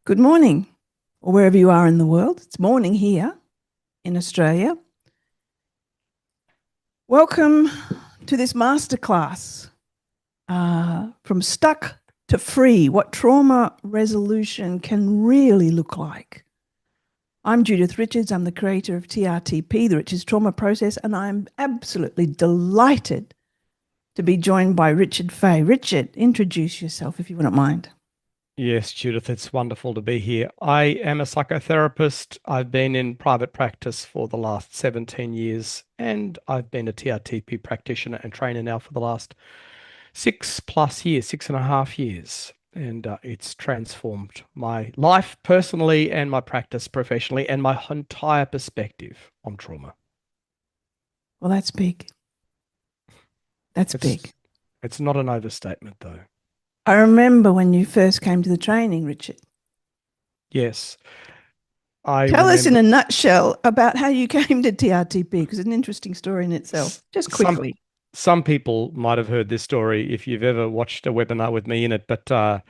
Good morning, or wherever you are in the world. It's morning here in Australia. Welcome to this masterclass from stuck to free, what trauma resolution can really look like. I'm Judith Richards. I'm the creator of TRTP, the Richards Trauma Process, and I'm absolutely delighted to be joined by Richard Fay. Richard, introduce yourself if you wouldn't mind. Yes, Judith, it's wonderful to be here. I am a psychotherapist. I've been in private practice for the last 17 years, and I've been a TRTP practitioner and trainer now for the last 6+ years, 6.5 years. And it's transformed my life personally and my practice professionally and my entire perspective on trauma. Well, that's big. That's big. It's not an overstatement, though. I remember when you first came to the training, Richard. Yes. Tell us in a nutshell about how you came to TRTP, because it's an interesting story in itself. Just quickly. Some people might have heard this story if you've ever watched a webinar with me in it, but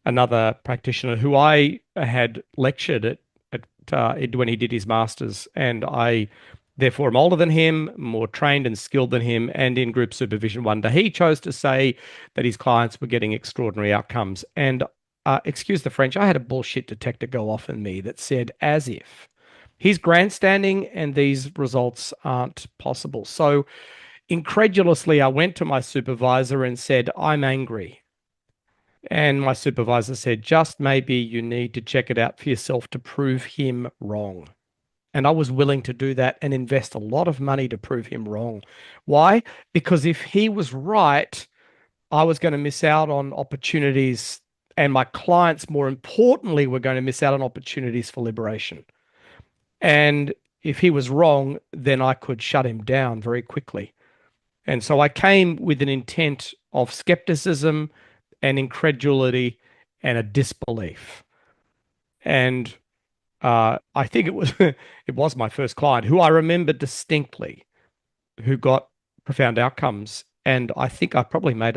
another practitioner who I had lectured when he did his master's, and I therefore am older than him, more trained and skilled than him, and in group supervision one day, he chose to say that his clients were getting extraordinary outcomes. And excuse the French, I had a bullshit detector go off in me that said, as if he's grandstanding and these results aren't possible. So incredulously, I went to my supervisor and said, I'm angry. And my supervisor said, just maybe you need to check it out for yourself to prove him wrong. And I was willing to do that and invest a lot of money to prove him wrong. Why? Because if he was right, I was going to miss out on opportunities, and my clients, more importantly, were going to miss out on opportunities for liberation. And if he was wrong, then I could shut him down very quickly. And so I came with an intent of skepticism and incredulity and a disbelief. And I think it was my first client who I remember distinctly, who got profound outcomes. And I think I probably made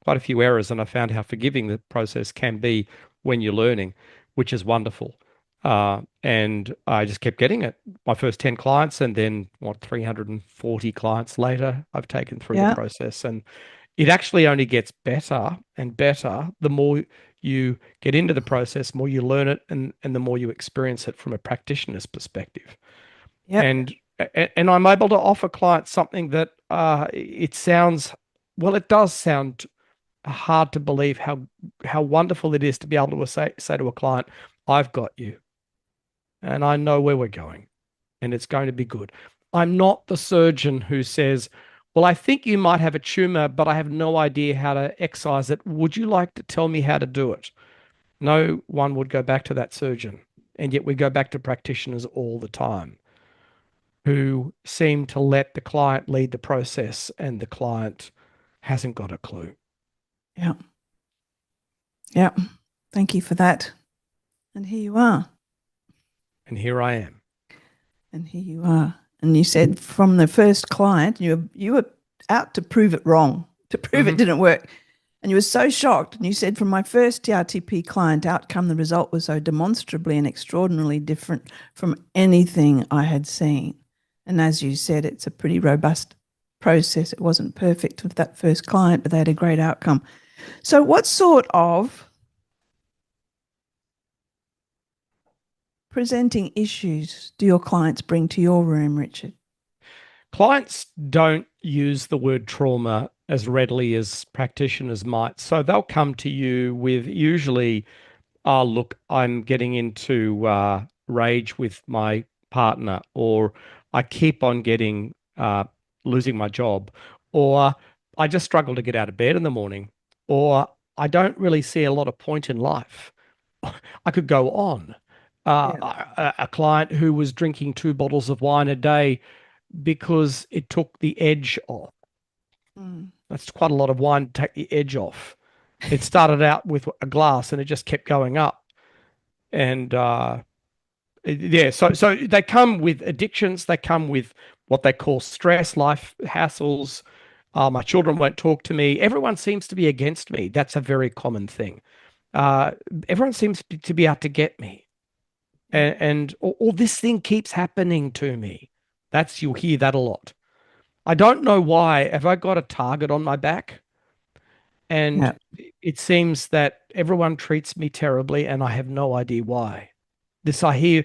quite a few errors, and I found how forgiving the process can be when you're learning, which is wonderful. And I just kept getting it. My first 10 clients, and then 340 clients later, I've taken through the process. And it actually only gets better and better the more you get into the process, more you learn it, and the more you experience it from a practitioner's perspective. And I'm able to offer clients something that it does sound hard to believe how wonderful it is to be able to say to a client, I've got you, and I know where we're going, and it's going to be good. I'm not the surgeon who says, well, I think you might have a tumor, but I have no idea how to excise it. Would you like to tell me how to do it? No one would go back to that surgeon. And yet we go back to practitioners all the time who seem to let the client lead the process, and the client hasn't got a clue. Yeah. Yeah. Thank you for that. And here you are. And here I am. And here you are. And you said from the first client, you were out to prove it wrong, to prove it didn't work. And you were so shocked. And you said, from my first TRTP client outcome, the result was so demonstrably and extraordinarily different from anything I had seen. And as you said, it's a pretty robust process. It wasn't perfect with that first client, but they had a great outcome. So what sort of presenting issues do your clients bring to your room, Richard? Clients don't use the word trauma as readily as practitioners might. So they'll come to you with usually, look, I'm getting into rage with my partner, or I keep on getting losing my job, or I just struggle to get out of bed in the morning, or I don't really see a lot of point in life. I could go on. A client who was drinking 2 bottles of wine a day because it took the edge off. That's quite a lot of wine to take the edge off. It started out with a glass and it just kept going up. And so they come with addictions. They come with what they call stress, life hassles. My children won't talk to me. Everyone seems to be against me. That's a very common thing. Uh, Everyone seems to be out to get me. And all this thing keeps happening to me. You'll hear that a lot. I don't know why. Have I got a target on my back? Yeah. And it seems that everyone treats me terribly, and I have no idea why. This I hear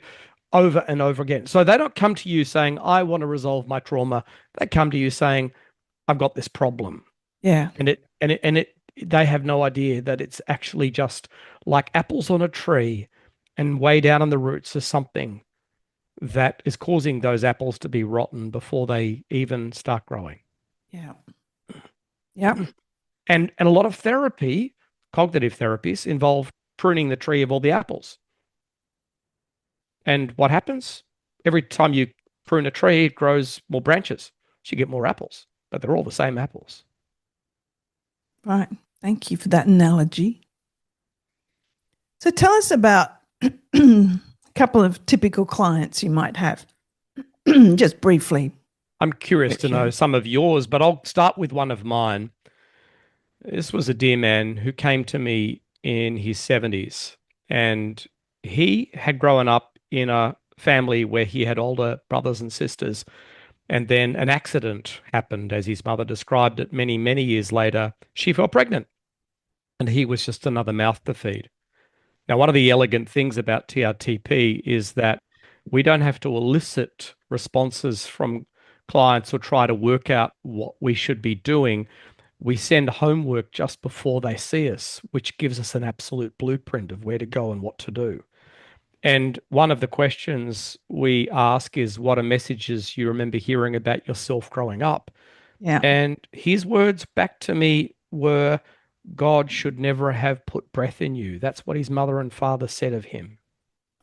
over and over again. So they don't come to you saying, I want to resolve my trauma. They come to you saying, I've got this problem. Yeah. They have no idea that it's actually just like apples on a tree, and way down in the roots is something that is causing those apples to be rotten before they even start growing. Yeah. Yeah. And a lot of therapy, cognitive therapies, involve pruning the tree of all the apples. And what happens? Every time you prune a tree, it grows more branches. So you get more apples, but they're all the same apples. Right. Thank you for that analogy. So tell us about a couple of typical clients you might have, just briefly, I'm curious to know Richard. some of yours, but I'll start with one of mine. This was a dear man who came to me in his 70s, and he had grown up in a family where he had older brothers and sisters. And then an accident happened, as his mother described it, many, many years later. She fell pregnant, and he was just another mouth to feed. Now, one of the elegant things about TRTP is that we don't have to elicit responses from clients or try to work out what we should be doing. We send homework just before they see us, which gives us an absolute blueprint of where to go and what to do. And one of the questions we ask is, what are messages you remember hearing about yourself growing up? Yeah. And his words back to me were, God should never have put breath in you. That's what his mother and father said of him.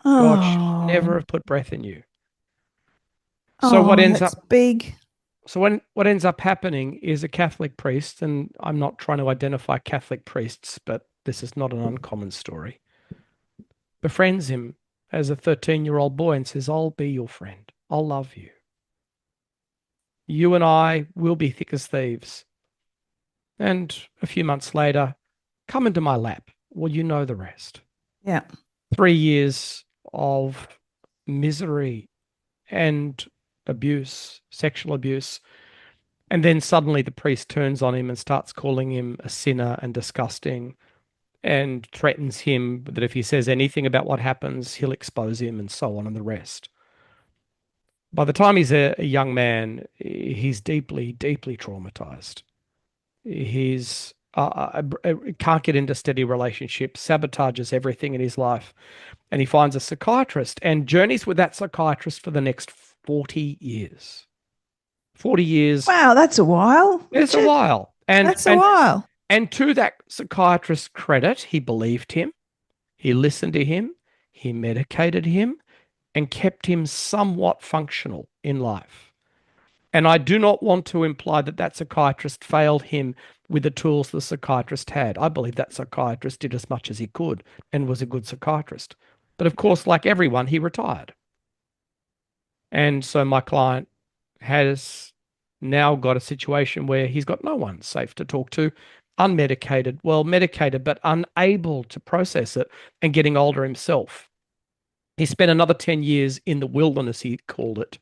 God should never Oh, have put breath in you. So what oh, ends that's up big. what ends up happening is a Catholic priest, and I'm not trying to identify Catholic priests, but this is not an uncommon story, befriends him as a 13-year-old boy and says, I'll be your friend. I'll love you. You and I will be thick as thieves. And a few months later, come into my lap. Well, you know the rest. Yeah. 3 years of misery and abuse, sexual abuse. And then suddenly the priest turns on him and starts calling him a sinner and disgusting, and threatens him that if he says anything about what happens, he'll expose him, and so on and the rest. By the time he's a young man, he's deeply, deeply traumatized. He's can't get into steady relationships, sabotages everything in his life, and he finds a psychiatrist and journeys with that psychiatrist for the next 40 years. 40 years. Wow, that's a while, It's a Richard. while. And That's a while. and to that psychiatrist's credit, he believed him, he listened to him, he medicated him, and kept him somewhat functional in life. And I do not want to imply that that psychiatrist failed him with the tools the psychiatrist had. I believe that psychiatrist did as much as he could and was a good psychiatrist. But of course, like everyone, he retired. And so my client has now got a situation where he's got no one safe to talk to, unmedicated, well, medicated, but unable to process it and getting older himself. He spent another 10 years in the wilderness, he called it,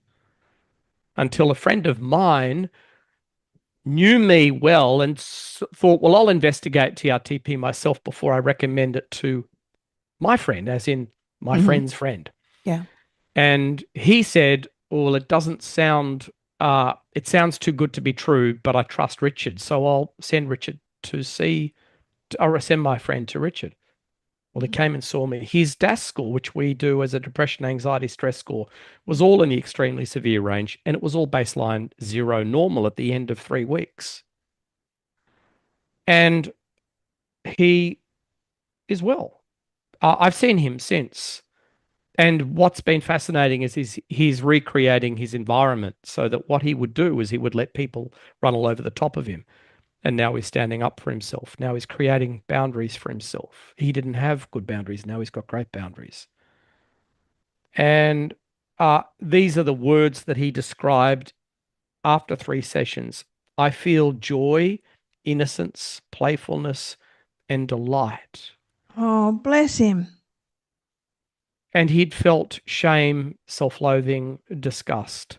until a friend of mine knew me well and thought, well, I'll investigate TRTP myself before I recommend it to my friend, as in my friend's friend. Yeah. And he said, well, it sounds too good to be true, but I trust Richard. So I'll send I'll send my friend to Richard. Well, he came and saw me. His DAS score, which we do as a depression, anxiety, stress score, was all in the extremely severe range, and it was all baseline 0 normal at the end of 3 weeks. And he is well. I've seen him since. And what's been fascinating is he's recreating his environment so that what he would do is he would let people run all over the top of him. And now he's standing up for himself. Now he's creating boundaries for himself. He didn't have good boundaries. Now he's got great boundaries. And these are the words that he described after 3 sessions. I feel joy, innocence, playfulness, and delight. Oh, bless him. And he'd felt shame, self-loathing, disgust,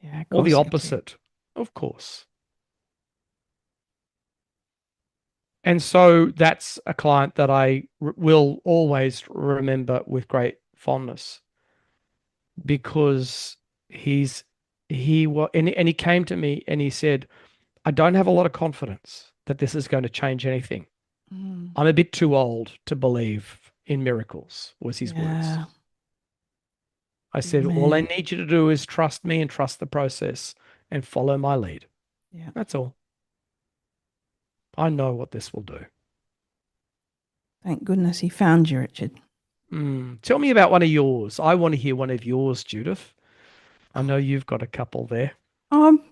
Yeah, of or the course he did. opposite, of course. And so that's a client that will always remember with great fondness, because he came to me and he said, I don't have a lot of confidence that this is going to change anything. Mm, I'm a bit too old to believe in miracles, was his words. yeah, I good said, all I man. need you to do is trust me and trust the process and follow my lead. Yeah. That's all. I know what this will do. Thank goodness he found you, Richard. Tell me about one of yours. I want to hear one of yours, Judith. I know you've got a couple there. Um,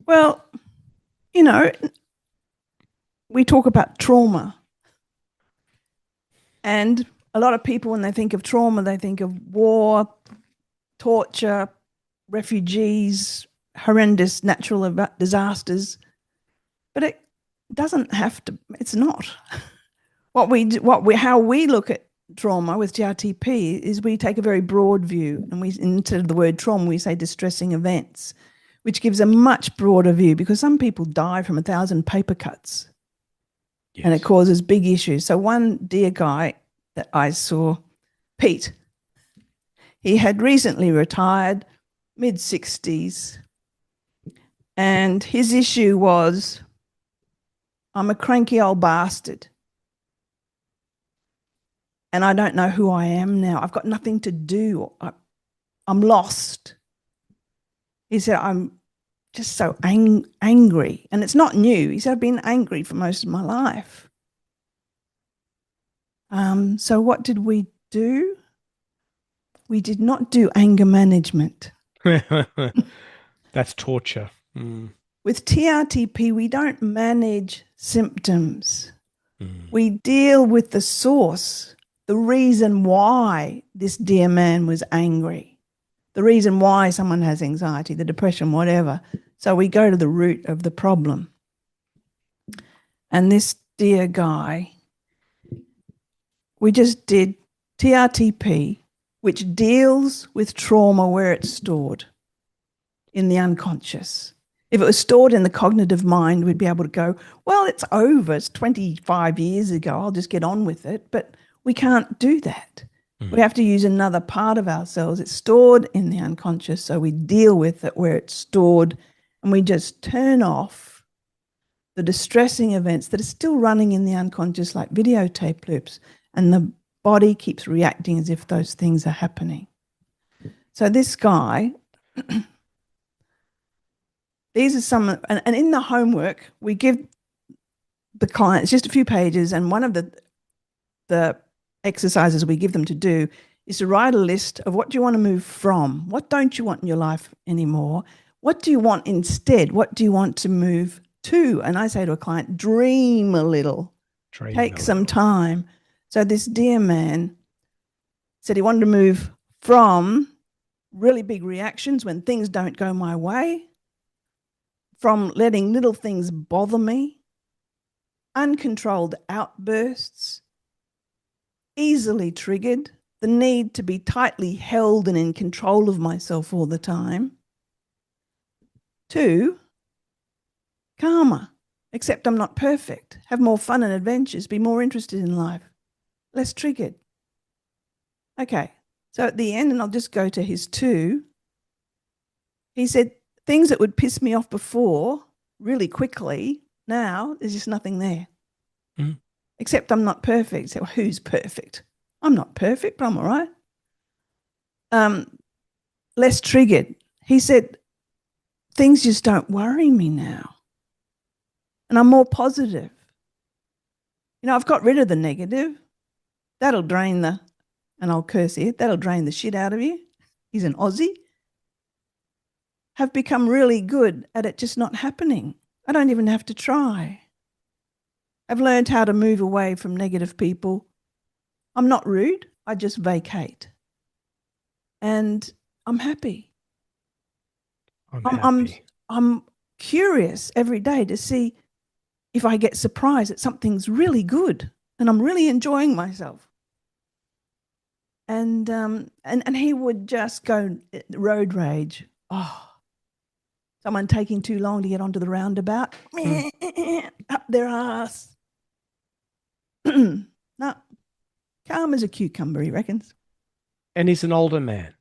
well, you know, we talk about trauma, and a lot of people, when they think of trauma, they think of war, torture, refugees, horrendous natural disasters. But it doesn't have to. It's not. How we look at trauma with TRTP is we take a very broad view, and we, instead of the word trauma, we say distressing events, which gives a much broader view, because some people die from 1,000 paper cuts, and it causes big issues. So one dear guy that I saw, Pete, he had recently retired, mid-60s, and his issue was, I'm a cranky old bastard, and I don't know who I am now. I've got nothing to do. I'm lost. He said, I'm just so angry. And it's not new. He said, I've been angry for most of my life. So what did we do? We did not do anger management. That's torture. Mm. With TRTP, we don't manage symptoms. We deal with the source, the reason why this dear man was angry, the reason why someone has anxiety, the depression, whatever. So we go to the root of the problem. And this dear guy, we just did TRTP, which deals with trauma where it's stored in the unconscious. If it was stored in the cognitive mind, we'd be able to go, well, it's over. It's 25 years ago. I'll just get on with it. But we can't do that. We have to use another part of ourselves. It's stored in the unconscious, so we deal with it where it's stored, and we just turn off the distressing events that are still running in the unconscious like videotape loops, and the body keeps reacting as if those things are happening. So this guy, these are some, and in the homework, we give the clients just a few pages, and one of the exercises we give them to do is to write a list of what do you want to move from, what don't you want in your life anymore, what do you want instead, what do you want to move to. And I say to a client, dream a little, take some time. So this dear man said he wanted to move from really big reactions when things don't go my way, from letting little things bother me, uncontrolled outbursts, easily triggered, the need to be tightly held and in control of myself all the time, to calmer, accept I'm not perfect, have more fun and adventures, be more interested in life, less triggered. Okay, so at the end, and I'll just go to his 2, he said, things that would piss me off before really quickly, now there's just nothing there. Except I'm not perfect. So who's perfect? I'm not perfect, but I'm all right. Less triggered. He said, things just don't worry me now. And I'm more positive. You know, I've got rid of the negative. That'll drain the, and I'll curse here, that'll drain the shit out of you. He's an Aussie. Have become really good at it just not happening. I don't even have to try. I've learned how to move away from negative people. I'm not rude. I just vacate. And I'm happy. I'm curious every day to see if I get surprised that something's really good. and I'm really enjoying myself. And he would just go road rage. Oh, someone taking too long to get onto the roundabout. Mm. Up their ass. No, calm as a cucumber, he reckons. And he's an older man.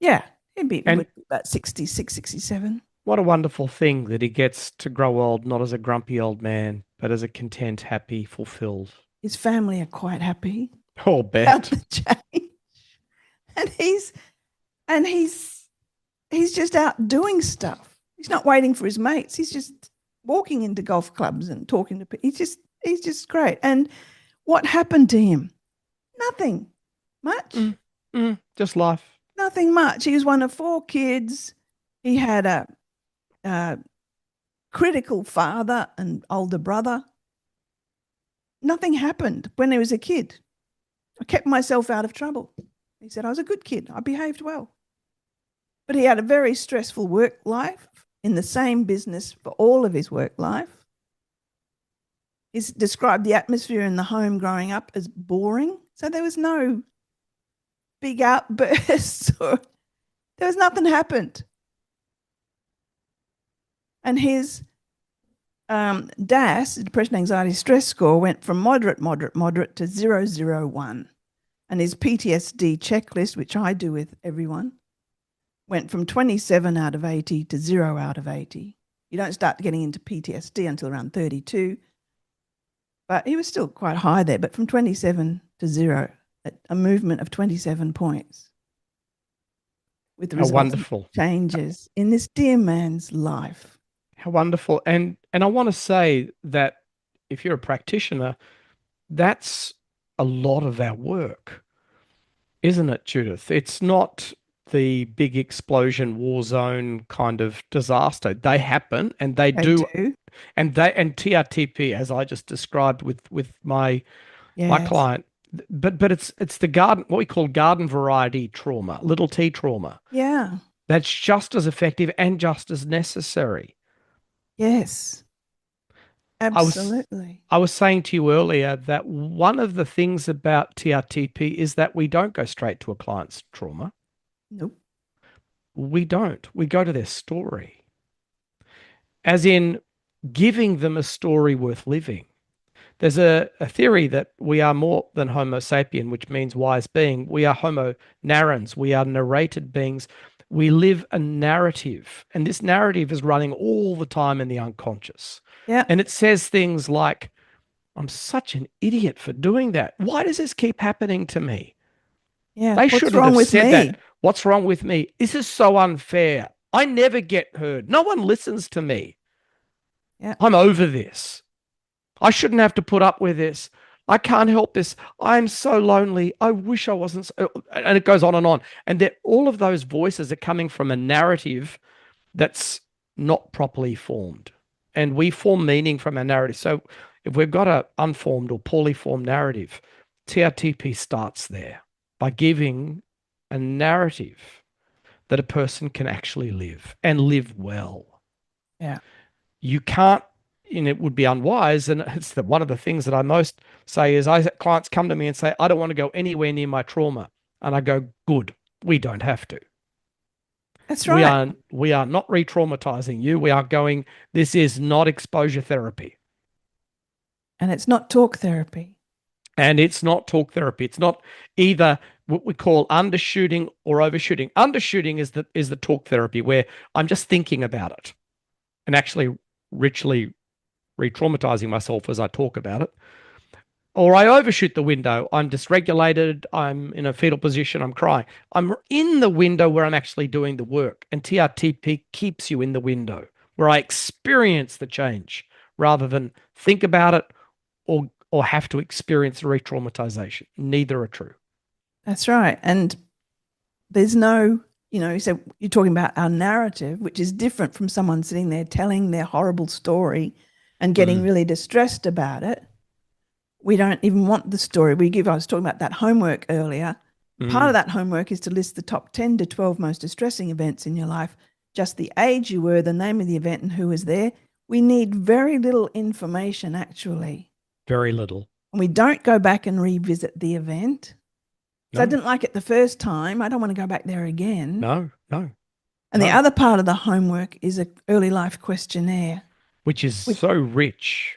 Yeah, he And would be about 66, 67. what a wonderful thing that he gets to grow old, not as a grumpy old man, but as a content, happy, fulfilled. His family are quite happy Oh, about bet. the change. And he's just out doing stuff. He's not waiting for his mates. He's just walking into golf clubs and talking to people. He's just great. And what happened to him? Nothing much. Just life. Nothing much. He was one of 4 kids. He had a critical father and older brother. Nothing happened when he was a kid. I kept myself out of trouble. He said, I was a good kid. I behaved well. But he had a very stressful work life in the same business for all of his work life. He's described the atmosphere in the home growing up as boring. So there was no big outbursts or there was nothing happened. And his DAS, depression, anxiety, stress score went from moderate to 001. And his PTSD checklist, which I do with everyone, went from 27 out of 80 to 0 out of 80. You don't start getting into PTSD until around 32. But he was still quite high there, but from 27 to 0, a movement of 27 points with the Wonderful changes in this dear man's life. How wonderful. And I want to say that if you're a practitioner, that's a lot of our work, isn't it, Judith? It's not the big explosion, war zone kind of disaster. They happen and they do. And TRTP, as I just described with my client, but it's the garden, what we call garden variety trauma, little T trauma. Yeah. That's just as effective and just as necessary. Yes. Absolutely. I was saying to you earlier that one of the things about TRTP is that we don't go straight to a client's trauma. Nope. We don't. We go to their story. As in giving them a story worth living. There's a theory that we are more than Homo sapien, which means wise being. We are Homo narrans. We are narrated beings. We live a narrative, and this narrative is running all the time in the unconscious. Yeah. And it says things like, I'm such an idiot for doing that. Why does this keep happening to me? Yeah. They shouldn't have said that. What's wrong with me? This is so unfair. I never get heard. No one listens to me. Yeah. I'm over this. I shouldn't have to put up with this. I can't help this. I'm so lonely. I wish I wasn't. And it goes on. And all of those voices are coming from a narrative that's not properly formed. And we form meaning from our narrative. So if we've got an unformed or poorly formed narrative, TRTP starts there by giving a narrative that a person can actually live and live well. Yeah. You can't, and it would be unwise. And it's one of the things that I most say is clients come to me and say, I don't want to go anywhere near my trauma. And I go, good, we don't have to. That's right. We are not re-traumatizing you. We are going, this is not exposure therapy. And it's not talk therapy. And it's not talk therapy. It's not either what we call undershooting or overshooting. Undershooting is the talk therapy where I'm just thinking about it and actually richly re-traumatizing myself as I talk about it. Or I overshoot the window. I'm dysregulated. I'm in a fetal position. I'm crying. I'm in the window where I'm actually doing the work. And TRTP keeps you in the window where I experience the change rather than think about it or have to experience the re-traumatization. Neither are true. That's right. And there's no, you said you're talking about our narrative, which is different from someone sitting there telling their horrible story and getting really distressed about it. We don't even want the story. I was talking about that homework earlier. Part of that homework is to list the top 10 to 12 most distressing events in your life, just the age you were, the name of the event, and who was there. We need very little information, actually. Very little. And we don't go back and revisit the event. So I No, didn't like it the first time. I don't want to go back there again. no, no, And the no. other part of the homework is a early life questionnaire, Which is which so rich.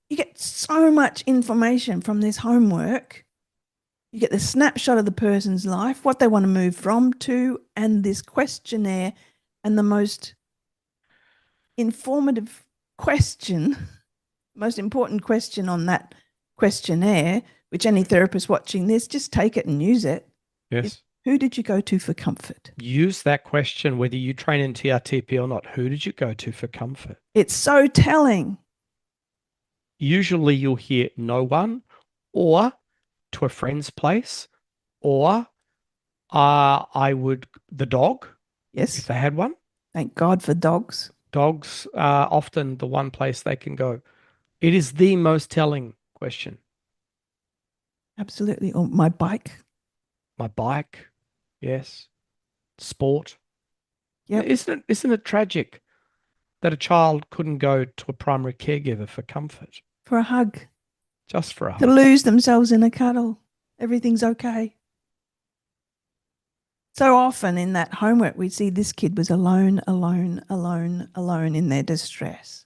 you get so much information from this homework. You get the snapshot of the person's life, what they want to move from to, and this questionnaire. And the most informative question, most important question on that questionnaire, which any therapist watching this, just take it and use it, is Yes. who did you go to for comfort? Use that question whether you train in TRTP or not. Who did you go to for comfort? It's so telling. Usually you'll hear no one, or to a friend's place, or the dog, if Yes. they had one. Thank God for dogs. Dogs are often the one place they can go. It is the most telling question. Absolutely. Or my bike. My bike, yes. Sport. Yep. Isn't it tragic that a child couldn't go to a primary caregiver for comfort, For a hug. just for a To hug? lose themselves in a cuddle. Everything's okay. So often in that homework, we see this kid was alone, alone, alone, alone in their distress.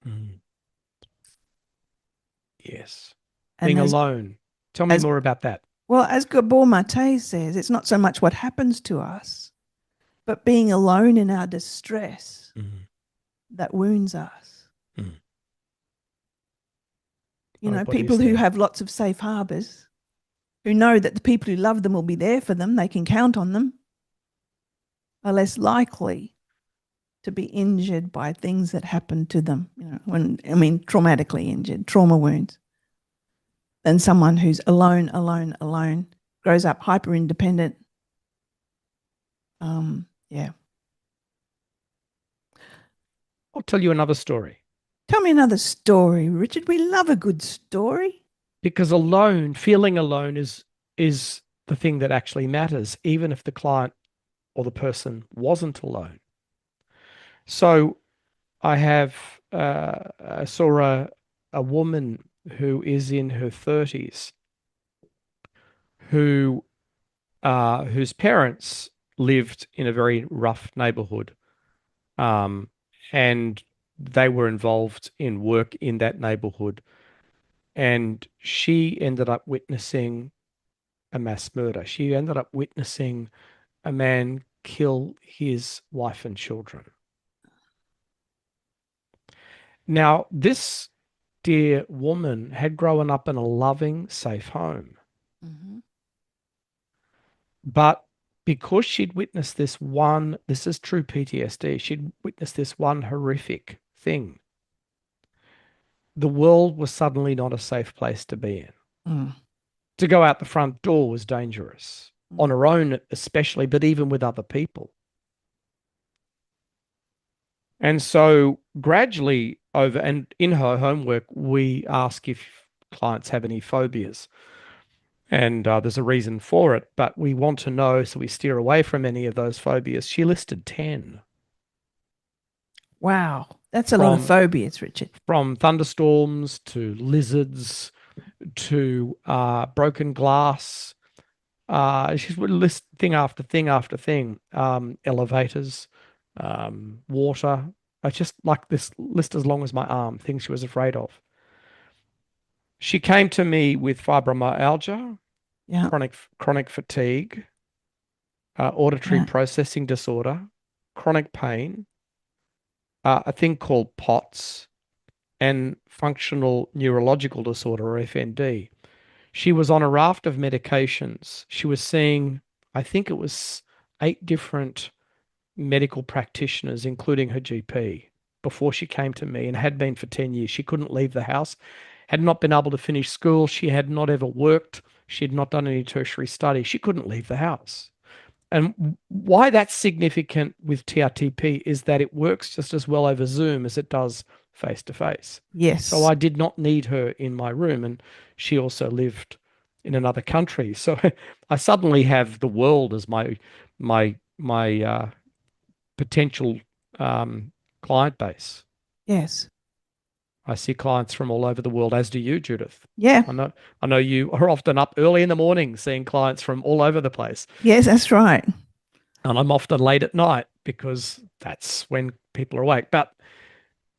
Mm. Yes. And Being alone. Tell me as more about that. well, as Gabor Mate says, it's not so much what happens to us, but being alone in our distress Mm. that wounds us. Mm. You know, Nobody's people who there. have lots of safe harbors, who know that the people who love them will be there for them, they can count on them, are less likely to be injured by things that happen to them, you know, traumatically injured, trauma wounds, than someone who's alone, alone, alone, grows up hyper independent. Yeah. I'll tell you another story. Tell me another story, Richard. We love a good story. Because feeling alone is the thing that actually matters, even if the client or the person wasn't alone. So I saw a woman who is in her 30s who whose parents lived in a very rough neighborhood, um, and they were involved in work in that neighborhood, and she ended up witnessing a mass murder. She ended up witnessing a man kill his wife and children. Now, this dear woman had grown up in a loving, safe home. Mm-hmm. But because she'd witnessed this is true PTSD, she'd witnessed this one horrific thing. The world was suddenly not a safe place to be in. Mm. To go out the front door was dangerous, on Mm. her own especially, but even with other people. And so gradually and in her homework, we ask if clients have any phobias. And there's a reason for it, but we want to know, so we steer away from any of those phobias. She listed 10. Wow. That's a lot of from phobias, Richard. from thunderstorms to lizards to broken glass. She's list thing after thing after thing. Elevators, water. I just like this list as long as my arm. Things she was afraid of. She came to me with fibromyalgia, Yeah. chronic fatigue, auditory Yeah. processing disorder, chronic pain, a thing called POTS, and functional neurological disorder, or FND. She was on a raft of medications. She was seeing, I think it was 8 different medical practitioners, including her GP, before she came to me, and had been for 10 years. She couldn't leave the house, had not been able to finish school. She had not ever worked. She had not done any tertiary study. She couldn't leave the house. And why that's significant with TRTP is that it works just as well over Zoom as it does face to face. So Yes. I did not need her in my room, and she also lived in another country. So I suddenly have the world as my potential client base. Yes. I see clients from all over the world, as do you, Judith. Yeah. I know you are often up early in the morning seeing clients from all over the place. Yes, that's right. And I'm often late at night because that's when people are awake. But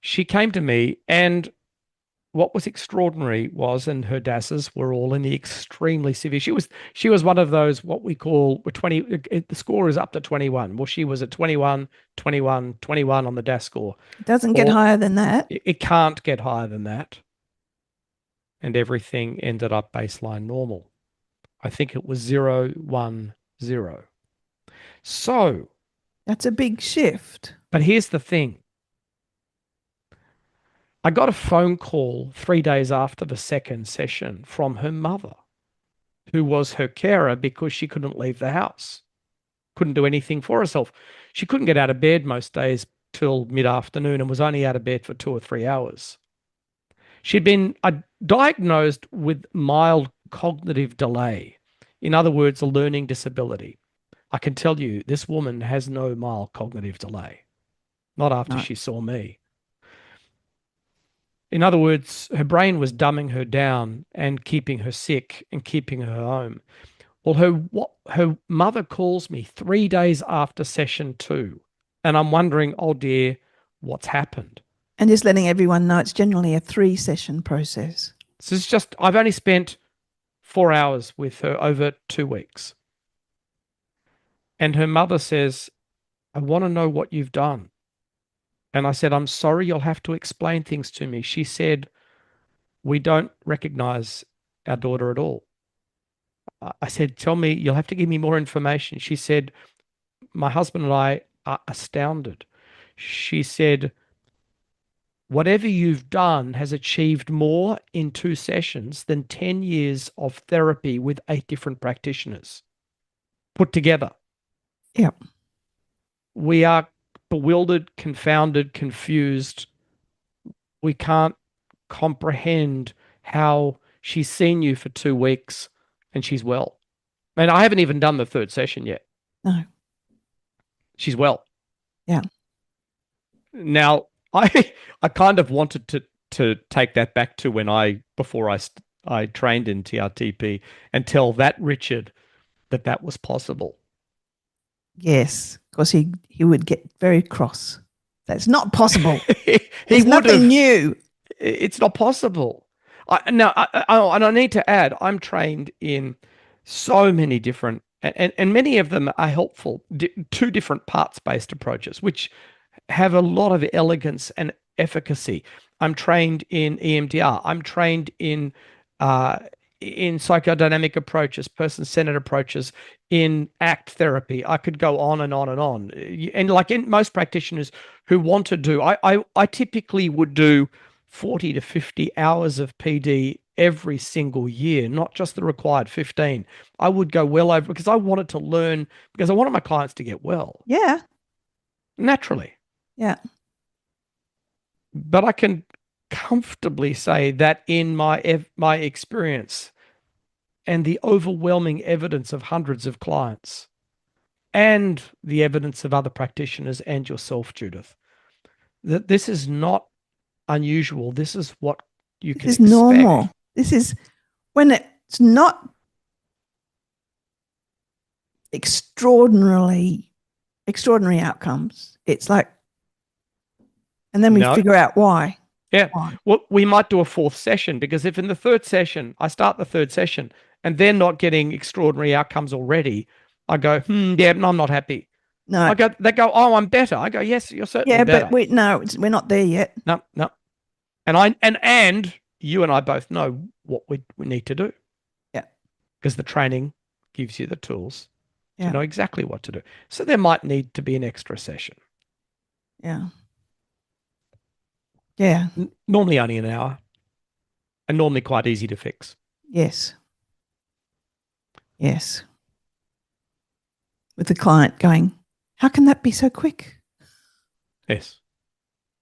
she came to me, and what was extraordinary was, and her DASs were all in the extremely severe. She was one of those, what we call 20, the score is up to 21. Well, she was at 21, 21, 21 on the DAS score. It doesn't get Or higher than that. it can't get higher than that. And everything ended up baseline normal. I think it was 0, 1, 0. So, That's a big shift. but here's the thing. I got a phone call 3 days after the second session from her mother, who was her carer because she couldn't leave the house, couldn't do anything for herself. She couldn't get out of bed most days till mid-afternoon and was only out of bed for 2 or 3 hours. She'd been diagnosed with mild cognitive delay. In other words, a learning disability. I can tell you, this woman has no mild cognitive delay, not after she saw me. In other words, her brain was dumbing her down and keeping her sick and keeping her home. Well, her mother calls me 3 days after session 2, and I'm wondering, oh dear, what's happened? And just letting everyone know it's generally a 3-session process. This is just, I've only spent 4 hours with her over 2 weeks. And her mother says, I want to know what you've done. And I said, I'm sorry, you'll have to explain things to me. She said, we don't recognize our daughter at all. I said, tell me, you'll have to give me more information. She said, my husband and I are astounded. She said, whatever you've done has achieved more in 2 sessions than 10 years of therapy with 8 different practitioners put together. Yep. We are bewildered, confounded, confused. We can't comprehend how she's seen you for 2 weeks and she's well. And I haven't even done the 3rd session yet. No. She's well. Yeah. Now, I kind of wanted to take that back to when before I trained in TRTP and tell that Richard that was possible. Yes, because he would get very cross. That's not possible. There's nothing new. It's not possible. And I need to add, I'm trained in so many different, and many of them are helpful, 2 different parts-based approaches, which have a lot of elegance and efficacy. I'm trained in EMDR. I'm trained in psychodynamic approaches, person-centered approaches, in ACT therapy. I could go on and on and on. And like in most practitioners who want to do, I typically would do 40 to 50 hours of PD every single year, not just the required 15. I would go well over because I wanted to learn, because I wanted my clients to get well. Yeah. Naturally. Yeah. But I can comfortably say that in my experience and the overwhelming evidence of hundreds of clients and the evidence of other practitioners and yourself, Judith, that this is not unusual. This is what you can expect. This is normal. This is when it's not extraordinary outcomes. It's like, and then we figure out why. Yeah. Well, we might do a 4th session, because if in the 3rd session, I start the 3rd session and they're not getting extraordinary outcomes already, I go, yeah, no, I'm not happy. No. They go, oh, I'm better. I go, yes, you're certainly better. Yeah, but we're not there yet. No. And you and I both know what we need to do. Yeah. Because the training gives you the tools to know exactly what to do. So there might need to be an extra session. Yeah. Yeah. Normally only an hour, and normally quite easy to fix. Yes. Yes. With the client going, how can that be so quick? Yes.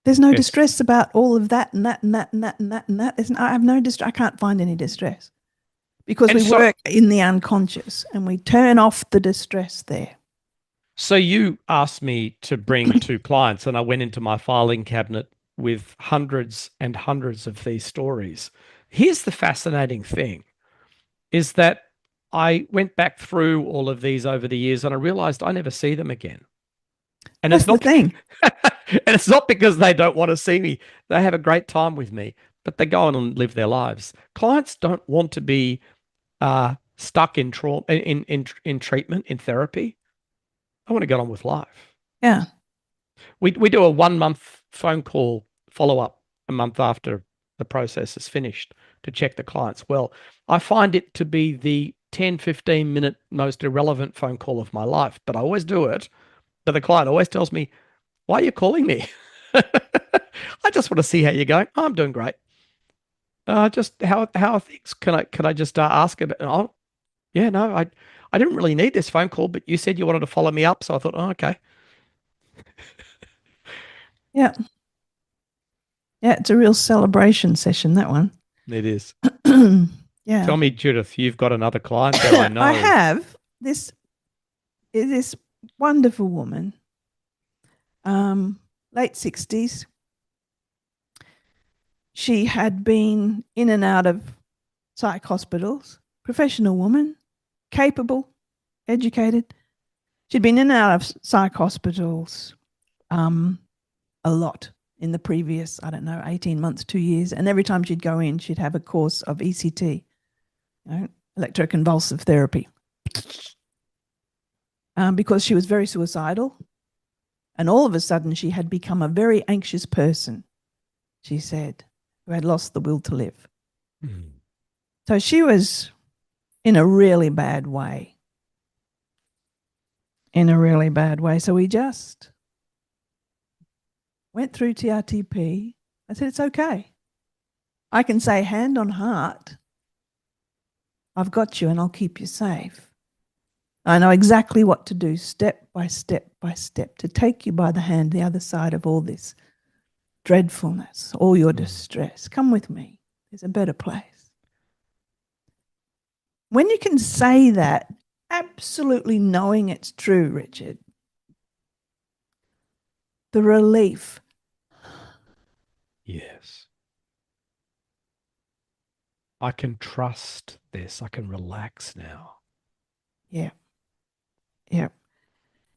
There's no distress about all of that and that and that and that and that and that. I have no distress. I can't find any distress because we work in the unconscious and we turn off the distress there. So you asked me to bring 2 clients, and I went into my filing cabinet with hundreds and hundreds of these stories. Here's the fascinating thing is that I went back through all of these over the years and I realized I never see them again. And That's it's the not thing. and it's not because they don't want to see me. They have a great time with me, but they go on and live their lives. Clients don't want to be stuck in trauma in treatment, in therapy. I want to get on with life. Yeah. We do a 1 month phone call follow-up a month after the process is finished to check the client's well. I find it to be the 10, 15-minute most irrelevant phone call of my life, but I always do it. But the client always tells me, why are you calling me? I just want to see how you're going. Oh, I'm doing great. Just how are things? Can I just ask about? Oh, yeah, no, I didn't really need this phone call, but you said you wanted to follow me up, so I thought, oh, okay. Yeah. Yeah, it's a real celebration session, that one. It is. Yeah. Tell me, Judith, you've got another client that I know. I have this wonderful woman, late 60s. She had been in and out of psych hospitals, professional woman, capable, educated. She'd been in and out of psych hospitals a lot in the previous, 18 months, 2 years. And every time she'd go in, she'd have a course of ECT, electroconvulsive therapy, because she was very suicidal. And all of a sudden, she had become a very anxious person, she said, who had lost the will to live. Mm. So she was in a really bad way. So we just went through TRTP. I said, it's okay. I can say hand on heart, I've got you and I'll keep you safe. I know exactly what to do step by step by step to take you by the hand the other side of all this dreadfulness, all your distress. Come with me. There's a better place. When you can say that, absolutely knowing it's true, Richard, the relief. Yes. I can trust this. I can relax now. Yeah. Yeah.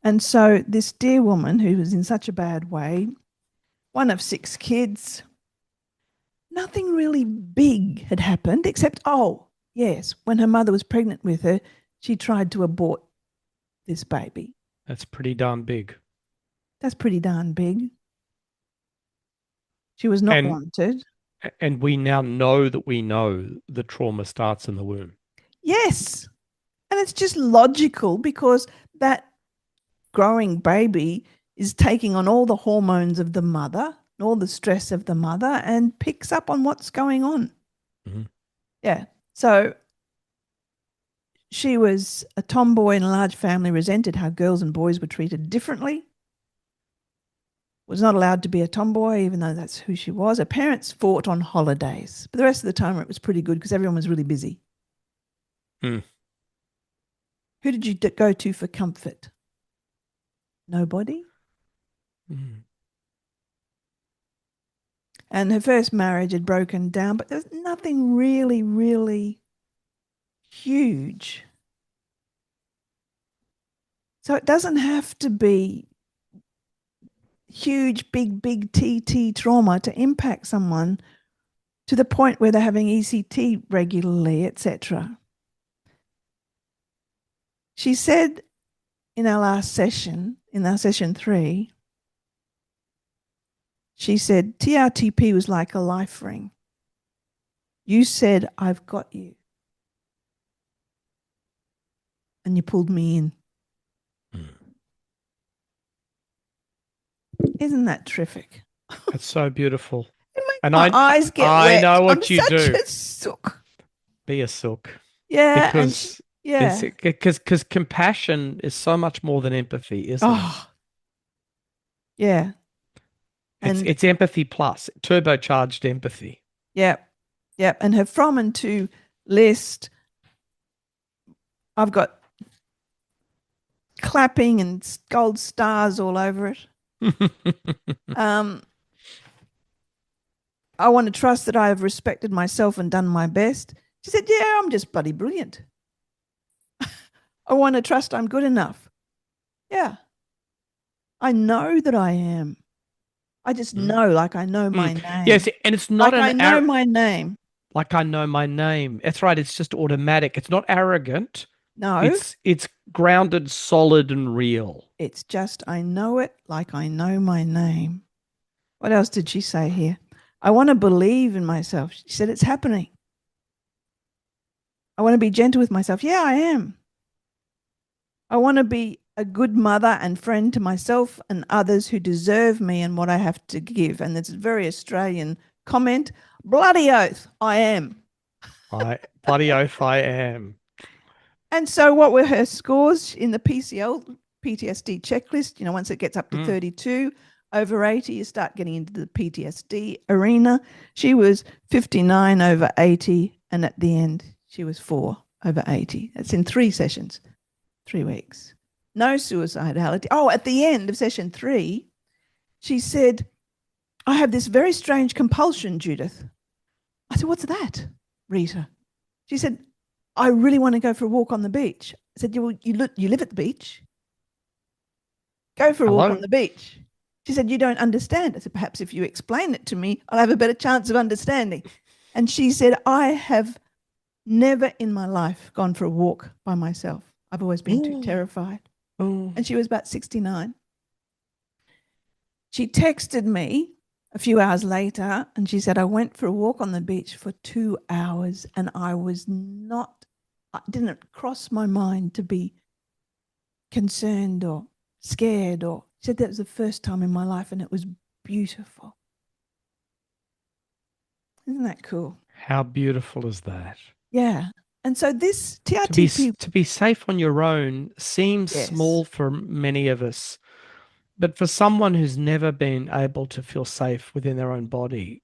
And so this dear woman who was in such a bad way, one of 6 kids, nothing really big had happened except, yes, when her mother was pregnant with her, she tried to abort this baby. That's pretty darn big. That's pretty darn big. She was not wanted. And we now know that we know the trauma starts in the womb. Yes. And it's just logical because that growing baby is taking on all the hormones of the mother, all the stress of the mother, and picks up on what's going on. Mm-hmm. Yeah. So she was a tomboy in a large family, resented how girls and boys were treated differently, was not allowed to be a tomboy, even though that's who she was. Her parents fought on holidays, but the rest of the time it was pretty good because everyone was really busy. Who did you go to for comfort? Nobody. And her first marriage had broken down, but there's nothing really, really huge. So it doesn't have to be huge, big TT trauma to impact someone to the point where they're having ECT regularly, etc. She said in our last session, in our session 3, she said, TRTP was like a life ring. You said, I've got you. And you pulled me in. Isn't that terrific? That's so beautiful. And my eyes get wet. I know what you do. A sook. Be a sook. Yeah. Because compassion is so much more than empathy, isn't it? Yeah. It's empathy plus, turbocharged empathy. Yeah. Yeah. And her from and to list, I've got clapping and gold stars all over it. I want to trust that I have respected myself and done my best. She said, yeah, I'm just bloody brilliant. I want to trust I'm good enough. Yeah, I know that I am. I just Mm. know, like I know Mm. my Yes, name. and it's not Like an I know my name. like I know my name. That's right. It's just automatic. It's not arrogant. No, It's grounded, solid, and real. it's just I know it like I know my name. What else did she say here? I want to believe in myself. She said, it's happening. I want to be gentle with myself. Yeah, I am. I want to be a good mother and friend to myself and others who deserve me and what I have to give. And it's a very Australian comment. Bloody oath, I am. I bloody oath I am. And so, what were her scores in the PTSD checklist? Once it gets up to Mm. 32, over 80, you start getting into the PTSD arena. She was 59 over 80, and at the end, she was 4 over 80. That's in 3 sessions, 3 weeks. No suicidality. Oh, at the end of session 3, she said, I have this very strange compulsion, Judith. I said, what's that, Rita? She said, I really want to go for a walk on the beach. I said, you live at the beach? Go for a walk on Hello? the beach. She said, you don't understand. I said, perhaps if you explain it to me, I'll have a better chance of understanding. And she said, I have never in my life gone for a walk by myself. I've always been too Ooh. terrified. Ooh. And she was about 69. She texted me a few hours later and she said, I went for a walk on the beach for 2 hours and it didn't cross my mind to be concerned or scared, or she said that was the first time in my life and it was beautiful. Isn't that cool? How beautiful is that? Yeah. And so this To be TRTP, to be safe on your own seems yes, small for many of us, but for someone who's never been able to feel safe within their own body,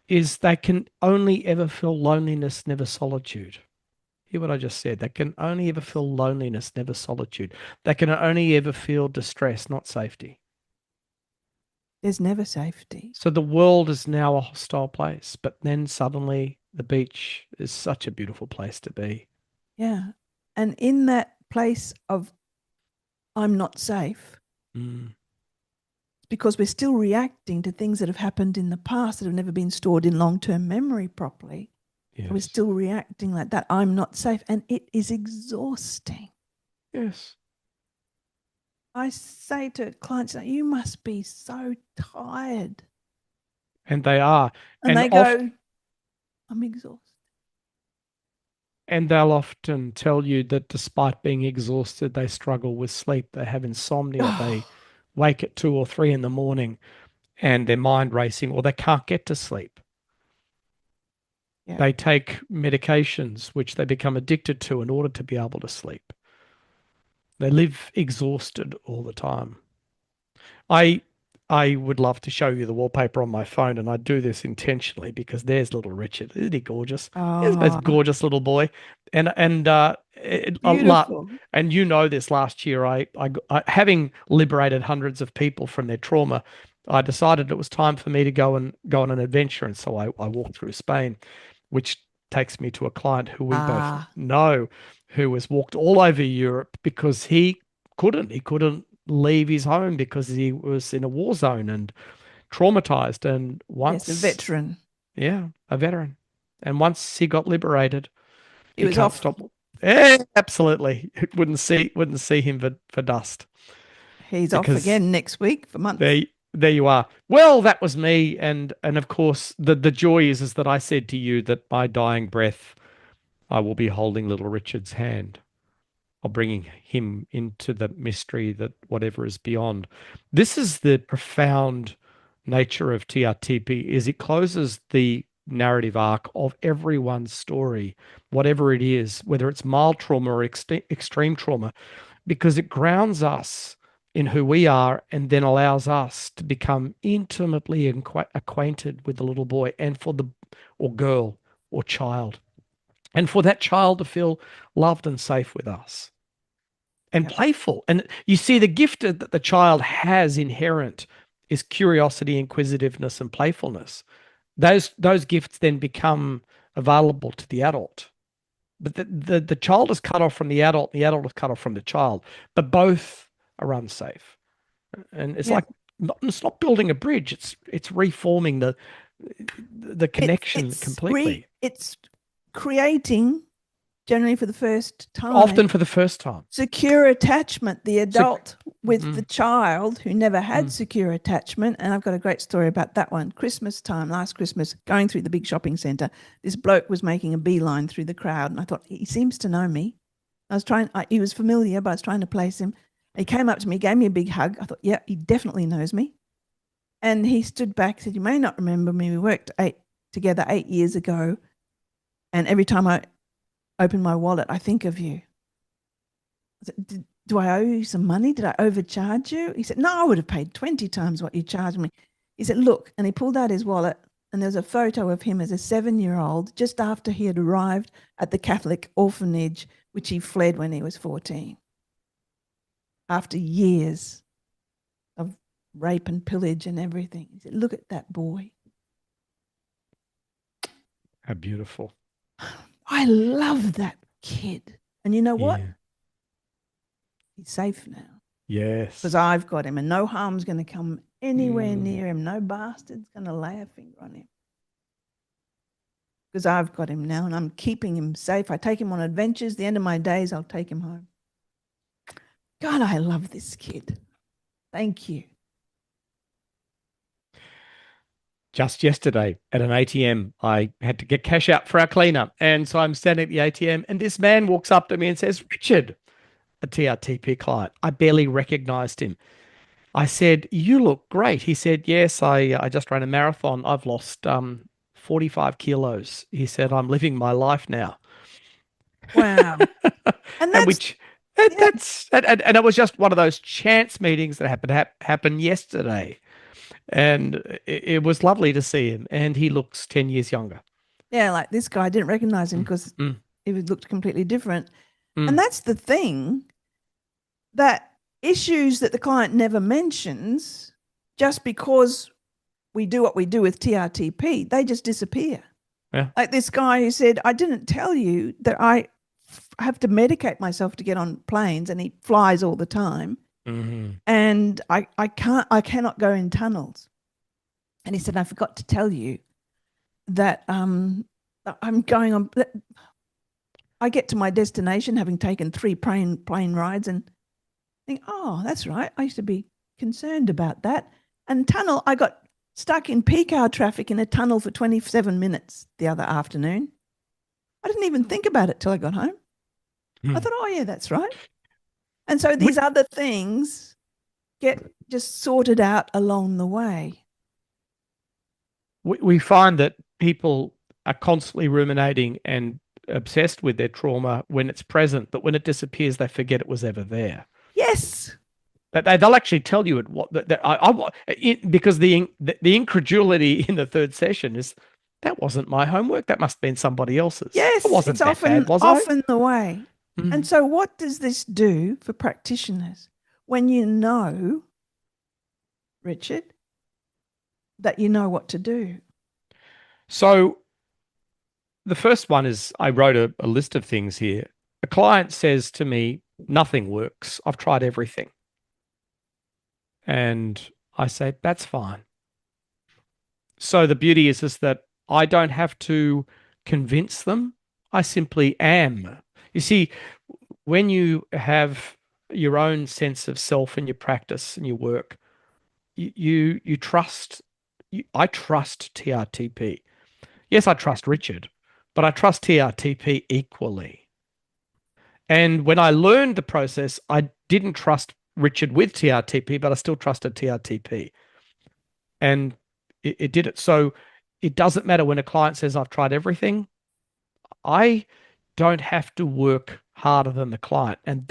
is they can only ever feel loneliness, never solitude. Hear what I just said. They can only ever feel loneliness, never solitude. They can only ever feel distress, not safety. there's never safety. So the world is now a hostile place, but then suddenly the beach is such a beautiful place to be. Yeah. And in that place of I'm not safe, Mm, because we're still reacting to things that have happened in the past that have never been stored in long-term memory properly. So we're yes. still reacting like that. I'm not safe. And it is exhausting. Yes. I say to clients, you must be so tired. And they are. And And they oft go, I'm exhausted. and they'll often tell you that despite being exhausted, they struggle with sleep. They have insomnia. They Oh, wake at 2 or 3 in the morning and their mind racing, or they can't get to sleep. yeah. They take medications which they become addicted to in order to be able to sleep. They live exhausted all the time. I I would love to show you the wallpaper on my phone, and I do this intentionally because there's little Richard. Isn't he gorgeous? He's the most Oh, gorgeous little boy, and a lot. beautiful. And you know this. Last year, having liberated hundreds of people from their trauma, I decided it was time for me to go on an adventure, and so I walked through Spain, which takes me to a client who we both Ah, know, who has walked all over Europe because he couldn't leave his home because he was in a war zone and traumatized. And yes, a once, veteran. yeah, a veteran. And once he got liberated, He he was can't off. stop. Yeah, absolutely. Wouldn't see him for dust He's off because again next week for months. there you are. Well, that was me. And of course the joy is that I said to you that my dying breath, I will be holding little Richard's hand, of bringing him into the mystery that whatever is beyond. This is the profound nature of TRTP, is it closes the narrative arc of everyone's story, whatever it is, whether it's mild trauma or extreme trauma, because it grounds us in who we are and then allows us to become intimately acquainted with the little boy and for the or girl or child, and for that child to feel loved and safe with us and Yep. playful. And you see, the gift that the child has inherent is curiosity, inquisitiveness, and playfulness. those gifts then become available to the adult. But the child is cut off from the adult is cut off from the child, but both are unsafe. And it's Yeah. like it's not building a bridge, it's reforming the connection completely. It's creating, generally for the first Often time, for the first time. secure attachment, the adult with the Mm, child who never had mm, secure attachment. And I've got a great story about that one. Christmas time, last Christmas, going through the big shopping centre, this bloke was making a beeline through the crowd. And I thought, he seems to know me. He was familiar, but I was trying to place him. He came up to me, gave me a big hug. I thought, yeah, he definitely knows me. And he stood back, said, "You may not remember me. We worked together 8 years ago. And every time I open my wallet, I think of you." I said, "Do I owe you some money? Did I overcharge you?" He said, "No, I would have paid 20 times what you charged me." He said, "Look," and he pulled out his wallet, and there's a photo of him as a 7-year-old just after he had arrived at the Catholic orphanage, which he fled when he was 14. After years of rape and pillage and everything. He said, "Look at that boy." how beautiful. I love that kid. And you know what? Yeah. He's safe now because Yes. I've got him, and no harm's going to come anywhere Mm. near him. No bastard's going to lay a finger on him because I've got him now, and I'm keeping him safe. I take him on adventures. The end of my days, I'll take him home. God, I love this kid. Thank you. Just yesterday at an ATM, I had to get cash out for our cleaner. And so I'm standing at the ATM, and this man walks up to me and says, "Richard," a TRTP client. I barely recognized him. I said, "You look great." He said, "Yes, I just ran a marathon. I've lost 45 kilos." He said, "I'm living my life now." Wow. And And that's, which yeah, and it was just one of those chance meetings that happened yesterday. And it was lovely to see him. And he looks 10 years younger. yeah, like this guy, I didn't recognize him Mm, because mm, he looked completely different. And mm. that's the thing, that issues that the client never mentions, just because we do what we do with TRTP, they just disappear. Yeah. Like this guy who said, "I didn't tell you that I have to medicate myself to get on planes," and he flies all the time. Hmm. And I cannot go in tunnels. And he said, "I forgot to tell you that I'm going on, I get to my destination having taken 3 plane rides and think, oh, that's right. I used to be concerned about that." And tunnel, I got stuck in peak hour traffic in a tunnel for 27 minutes the other afternoon. I didn't even think about it till I got home. I Mm. thought, oh, yeah, that's right. And so We, these other things get just sorted out along the way. we find that people are constantly ruminating and obsessed with their trauma when it's present, but when it disappears, they forget it was ever there. Yes. That they'll actually tell you because the incredulity in the third session is, "That wasn't my homework. That must have been somebody else's. I Yes. It's wasn't that bad, was I?" often the way. And Mm. so what does this do for practitioners when you know, Richard, that you know what to do? So the first one is, I wrote a list of things here. A client says to me, "Nothing works. I've tried everything." And I say, "That's fine." So the beauty is that I don't have to convince them. I simply am. You see, when you have your own sense of self in your practice and your work, you trust. I trust TRTP. Yes, I trust Richard, but I trust TRTP equally. And when I learned the process, I didn't trust Richard with TRTP, but I still trusted TRTP. And it did it. So it doesn't matter when a client says, "I've tried everything." I don't have to work harder than the client. And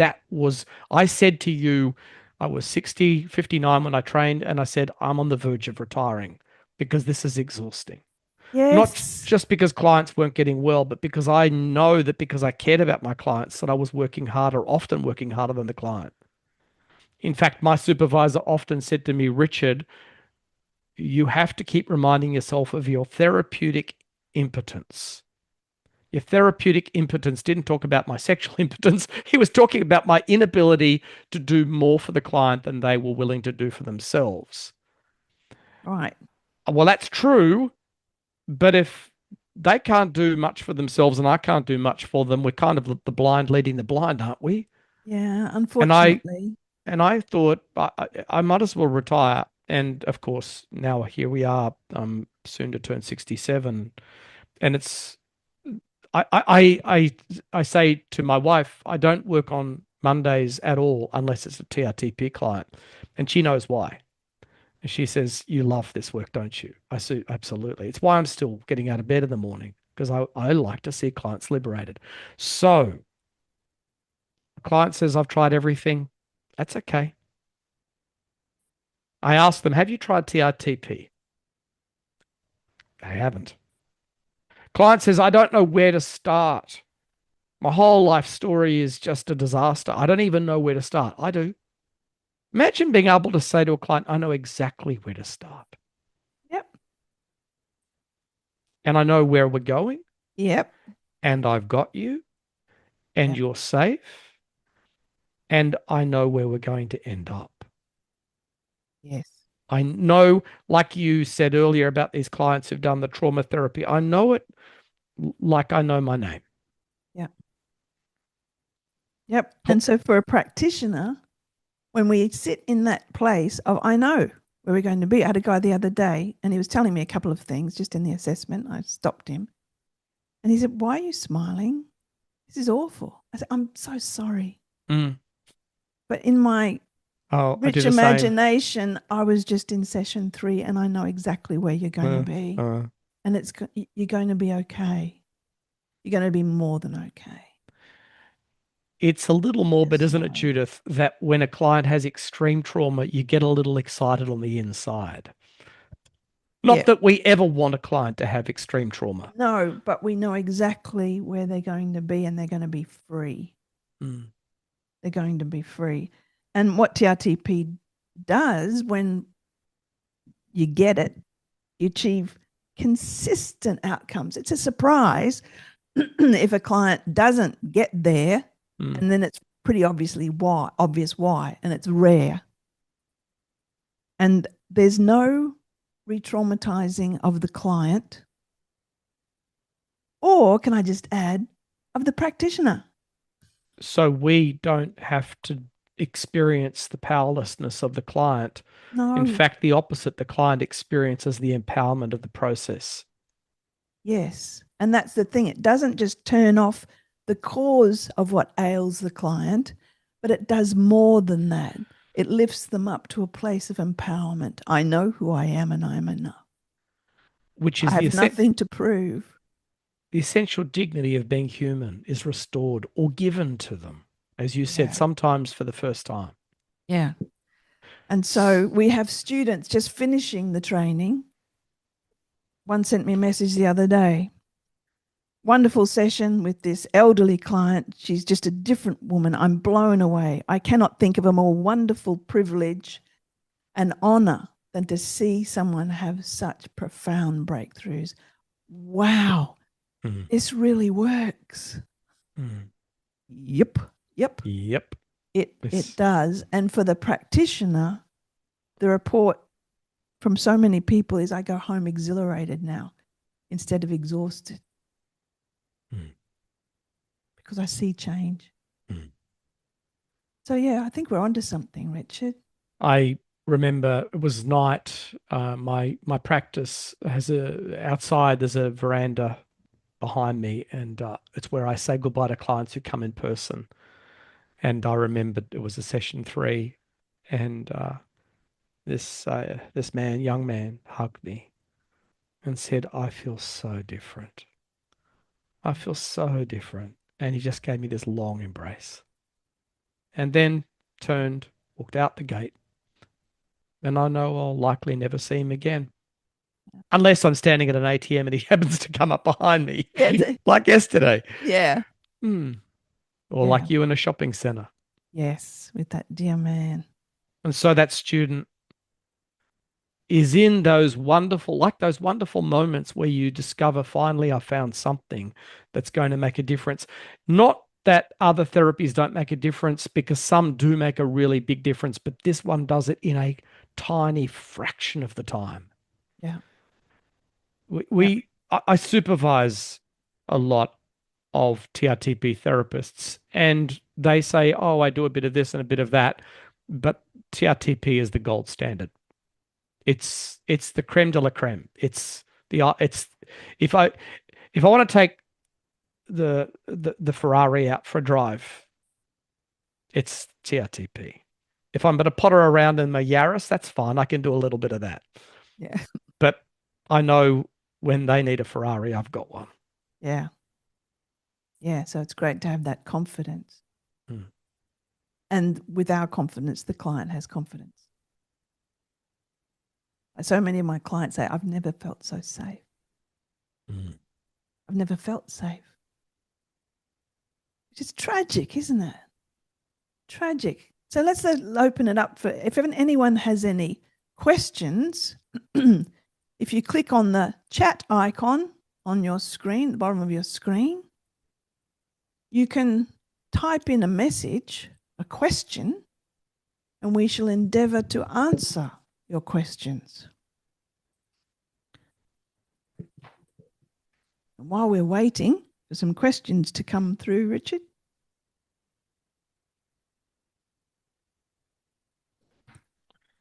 I said to you, I was 60, 59 when I trained, and I said, "I'm on the verge of retiring because this is exhausting." Not Yes. just because clients weren't getting well, but because I know that because I cared about my clients, that I was working harder, often working harder than the client. In fact, my supervisor often said to me, "Richard, you have to keep reminding yourself of your therapeutic impotence. Your therapeutic impotence didn't talk about my sexual impotence. He was talking about my inability to do more for the client than they were willing to do for themselves. Right. Well, that's true, but if they can't do much for themselves and I can't do much for them, we're kind of the blind leading the blind, aren't we? Yeah, And I unfortunately. and I thought I might as well retire. And of course, now here we are, soon to turn 67. And it's I say to my wife, I don't work on Mondays at all unless it's a TRTP client. And she knows why. And she says, "You love this work, don't you?" I say, "Absolutely. It's why I'm still getting out of bed in the morning because I like to see clients liberated." So, a client says, "I've tried everything." That's okay. I ask them, "Have you tried TRTP?" They haven't. Client says, "I don't know where to start. My whole life story is just a disaster. I don't even know where to start." I do. Imagine being able to say to a client, "I know exactly where to start. Yep. And I know where we're going. Yep. And I've got you. And Yep. you're safe. And I know where we're going to end up." Yes. I know, like you said earlier about these clients who've done the trauma therapy, I know it like I know my name. Yep. Yep. And so for a practitioner, when we sit in that place of, I know where we're going to be. I had a guy the other day and he was telling me a couple of things just in the assessment. I stopped him and he said, "Why are you smiling? This is awful." I said, "I'm so sorry." Mm. But in my Oh, I do rich the same. imagination, I was just in session 3 and I know exactly where you're going to Uh, be. uh, And you're going to be okay. You're going to be more than okay. it's a little Just morbid, isn't it, smiling. Judith, that when a client has extreme trauma, you get a little excited on the inside. Not Yeah. that we ever want a client to have extreme trauma. No, but we know exactly where they're going to be and they're going to be free. Mm. They're going to be free. And what TRTP does when you get it, you achieve consistent outcomes. It's a surprise if a client doesn't get there, Mm. and then it's pretty obvious why, and it's rare. And there's no re-traumatizing of the client, or can I just add, of the practitioner. So we don't have to experience the powerlessness of the client. In No, fact, the opposite, the client experiences the empowerment of the process. yes. And that's the thing. It doesn't just turn off the cause of what ails the client, but it does more than that. It lifts them up to a place of empowerment. I know who I am and I am enough. Which I is have nothing to prove. the essential dignity of being human is restored or given to them, as you said, Yeah. sometimes for the first time. Yeah. And so we have students just finishing the training. One sent me a message the other day. Wonderful session with this elderly client. She's just a different woman. I'm blown away. I cannot think of a more wonderful privilege and honor than to see someone have such profound breakthroughs. Wow, Mm. this really works. Mm. Yep, yep, Yep. it This, does. And for the practitioner, the report from so many people is, I go home exhilarated now instead of exhausted mm, because I see change. mm. So yeah, I think we're onto something, Richard. I remember it was night. My practice has a outside. There's a veranda behind me, and it's where I say goodbye to clients who come in person. And I remembered it was a session 3, and this young man, hugged me and said, "I feel so different. I feel so different." And he just gave me this long embrace, and then turned, walked out the gate, and I know I'll likely never see him again. Unless I'm standing at an ATM and he happens to come up behind me, Yeah, like yesterday. yeah, Hmm. Or yeah. like you in a shopping center. Yes, with that dear man. And so that student is in those wonderful, like those wonderful moments where you discover, finally, I found something that's going to make a difference. Not that other therapies don't make a difference, because some do make a really big difference, but this one does it in a tiny fraction of the time. Yeah. I supervise a lot of TRTP therapists, and they say, oh, I do a bit of this and a bit of that, but TRTP is the gold standard. It's the creme de la creme. It's if I want to take the Ferrari out for a drive, it's TRTP. If I'm going to potter around in my Yaris, that's fine. I can do a little bit of that. Yeah. But I know when they need a Ferrari, I've got one. Yeah. Yeah. So it's great to have that confidence. Mm. And with our confidence, the client has confidence. So many of my clients say, I've never felt so safe. Mm. I've never felt safe. Which is tragic, isn't it? Tragic. So let's open it up for if anyone has any questions. If you click on the chat icon on your screen, the bottom of your screen, you can type in a message, a question, and we shall endeavour to answer your questions. And while we're waiting for some questions to come through, Richard.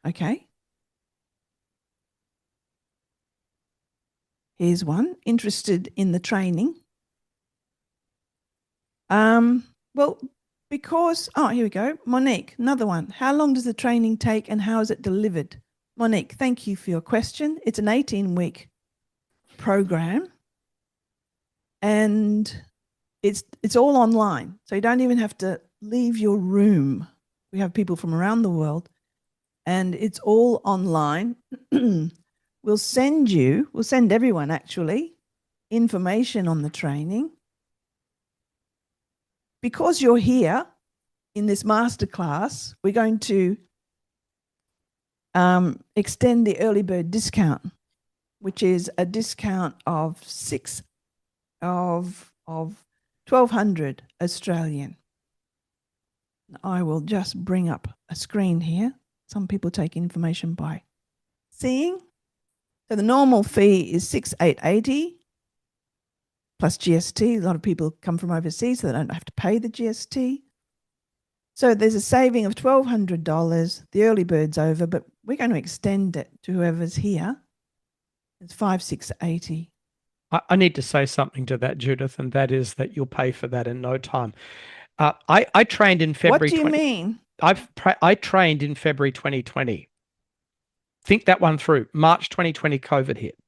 Okay. Here's one. Interested in the training? Well, because, here we go. Monique, another one. How long does the training take and how is it delivered? Monique, thank you for your question. It's an 18-week program and it's all online. So you don't even have to leave your room. We have people from around the world and it's all online. We'll send everyone actually information on the training. Because you're here in this masterclass, we're going to extend the early bird discount, which is a discount of 1,200 Australian. I will just bring up a screen here. Some people take information by seeing. So the normal fee is 6,880 plus GST. A lot of people come from overseas, so they don't have to pay the GST. So there's a saving of $1,200. The early bird's over, but we're going to extend it to whoever's here. It's 5,680. I need to say something to that, Judith, and that is that you'll pay for that in no time. I trained in February. What do you mean? I trained in February 2020. Think that one through. March 2020, COVID hit.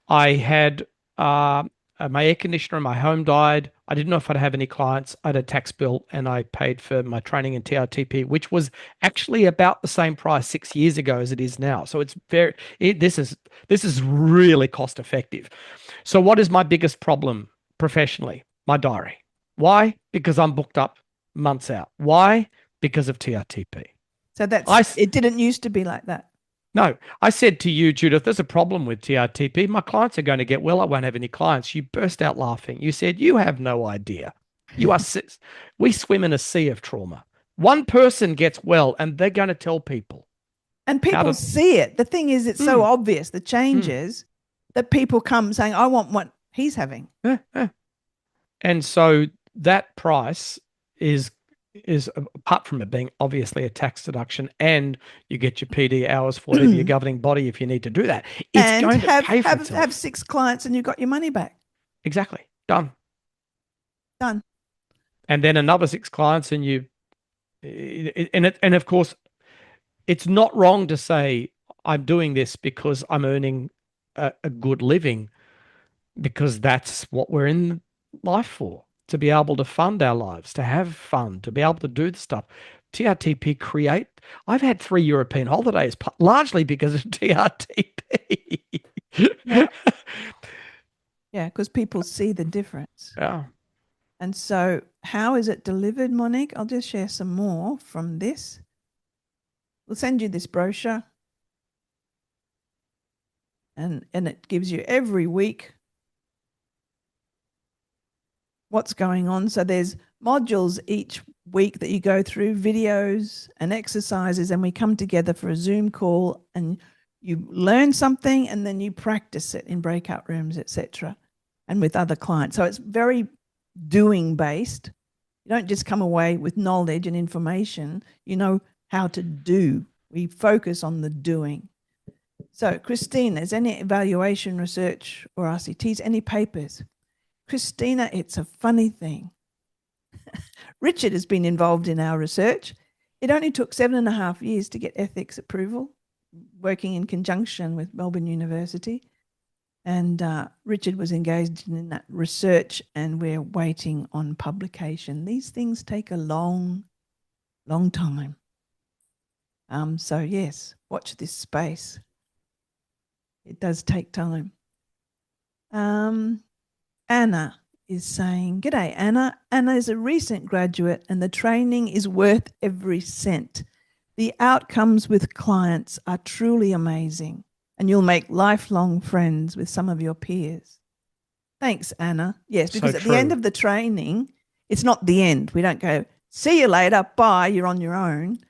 I had my air conditioner in my home died. I didn't know if I'd have any clients. I had a tax bill and I paid for my training in TRTP, which was actually about the same price 6 years ago as it is now. So this is really cost effective. So what is my biggest problem professionally? My diary. Why? Because I'm booked up months out. Why? Because of TRTP. So it didn't used to be like that. No, I said to you, Judith, there's a problem with TRTP. My clients are going to get well. I won't have any clients. You burst out laughing. You said, you have no idea. We swim in a sea of trauma. One person gets well and they're going to tell people. And people see it. The thing is, it's so obvious, the changes, that people come saying, I want what he's having. And so that price is apart from it being obviously a tax deduction, and you get your PD hours for whatever your governing body if you need to do that. It's going to pay for itself. Have 6 clients and you got your money back. Exactly. Done. And then another 6 clients and of course, it's not wrong to say I'm doing this because I'm earning a good living, because that's what we're in life for. To be able to fund our lives, to have fun, to be able to do the stuff. TRTP I've had 3 European holidays, largely because of TRTP. Yeah, because people see the difference. Yeah. And so how is it delivered, Monique? I'll just share some more from this. We'll send you this brochure. and it gives you every week what's going on. So there's modules each week that you go through, videos and exercises, and we come together for a Zoom call and you learn something and then you practice it in breakout rooms, etc., and with other clients. So it's very doing based. You don't just come away with knowledge and information. You know how to do. We focus on the doing. So, Christine, is any evaluation research or RCTs, any papers? Christina, it's a funny thing. Richard has been involved in our research. It only took 7.5 years to get ethics approval, working in conjunction with Melbourne University. And Richard was engaged in that research, and we're waiting on publication. These things take a long, long time. So, yes, watch this space. It does take time. Anna is saying, "G'day, Anna. Anna is a recent graduate and the training is worth every cent. The outcomes with clients are truly amazing and you'll make lifelong friends with some of your peers." Thanks, Anna. Yes, because So at the end true. of the training, it's not the end. We don't go, "See you later, bye, you're on your own."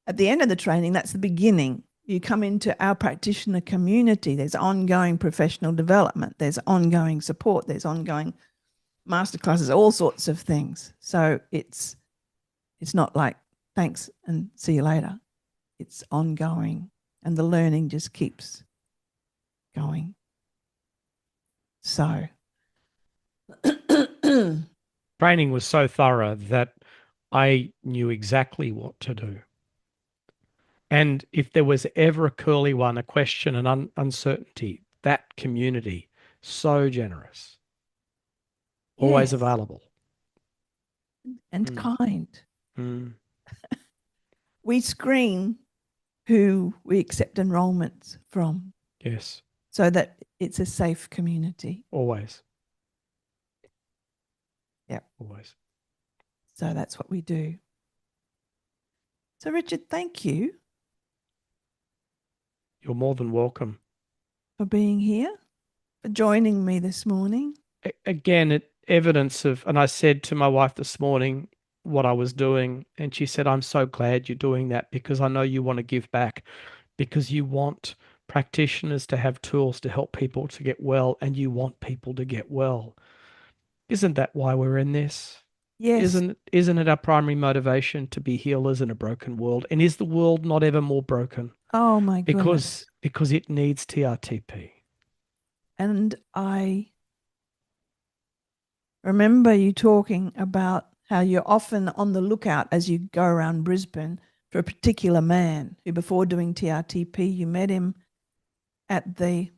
At the end of the training, that's the beginning. You come into our practitioner community. There's ongoing professional development. There's ongoing support. There's ongoing masterclasses, all sorts of things. So it's not like thanks and see you later. It's ongoing, and the learning just keeps going. So Training was so thorough that I knew exactly what to do. And if there was ever a curly one, a question, an uncertainty, that community, so generous, always yes, available. and kind. Mm. We screen who we accept enrollments from Yes, so that it's a safe community. always. Yep. Always. So that's what we do. So Richard, thank you You're more than welcome. for being here, for joining me this morning. Again, evidence of, and I said to my wife this morning what I was doing, and she said, "I'm so glad you're doing that because I know you want to give back, because you want practitioners to have tools to help people to get well, and you want people to get well." Isn't that why we're in this? Yes. Isn't it our primary motivation to be healers in a broken world? And is the world not ever more broken? Oh my goodness. Because it needs TRTP. And I remember you talking about how you're often on the lookout as you go around Brisbane for a particular man who, before doing TRTP, you met him at the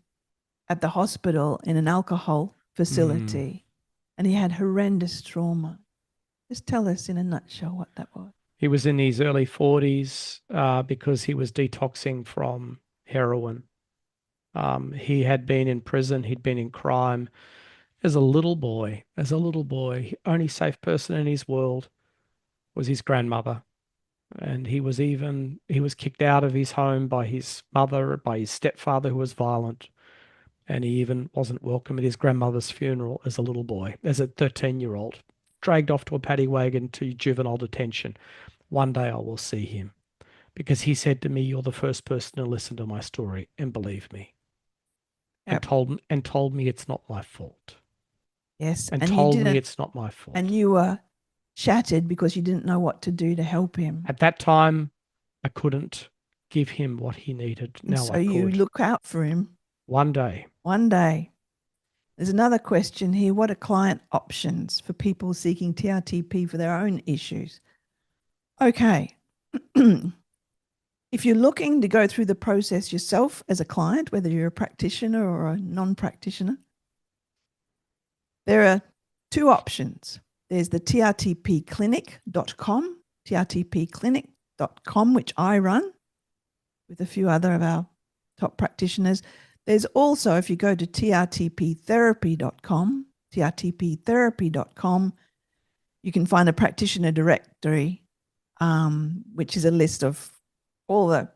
hospital in an alcohol facility, and he had horrendous trauma. Just tell us in a nutshell what that was. He was in his early 40s because he was detoxing from heroin. He had been in prison. He'd been in crime. As a little boy, the only safe person in his world was his grandmother. And he was kicked out of his home by his mother, by his stepfather, who was violent. And he even wasn't welcome at his grandmother's funeral as a little boy, as a 13-year-old, dragged off to a paddy wagon to juvenile detention. One day I will see him, because he said to me, "You're the first person to listen to my story and believe me." Yep. And told me it's not my fault. Yes. And you told me didn't, it's not my fault. and you were shattered because you didn't know what to do to help him. At that time, I couldn't give him what he needed. And Now so I could. you look out for him. One day. One day. There's another question here. What are client options for people seeking TRTP for their own issues? Okay. If you're looking to go through the process yourself as a client, whether you're a practitioner or a non-practitioner, there are two options. There's the trtpclinic.com, trtpclinic.com, which I run with a few other of our top practitioners. There's also, if you go to trtptherapy.com, trtptherapy.com, you can find a practitioner directory, which is a list of all the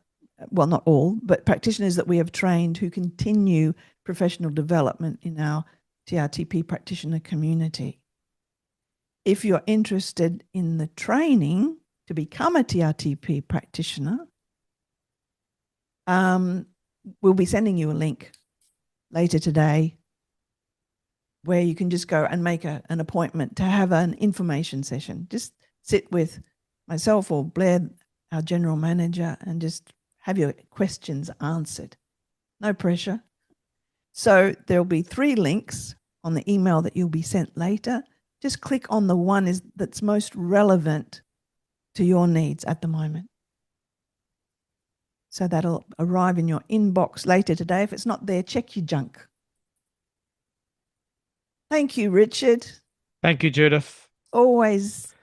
well, not all, but practitioners that we have trained who continue professional development in our TRTP practitioner community. If you're interested in the training to become a TRTP practitioner, we'll be sending you a link later today where you can just go and make an appointment to have an information session. Just sit with myself or Blair, our general manager, and just have your questions answered. No pressure. So there'll be 3 links on the email that you'll be sent later. Just click on the one that's most relevant to your needs at the moment. So that'll arrive in your inbox later today. If it's not there, check your junk. Thank you, Richard. Thank you, Judith. Always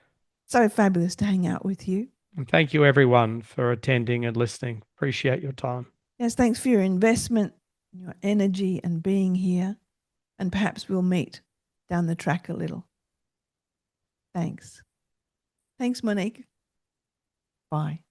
so fabulous to hang out with you. And thank you, everyone, for attending and listening. Appreciate your time. Yes, thanks for your investment, your energy and being here. And perhaps we'll meet down the track a little. Thanks. Thanks, Monique. Bye.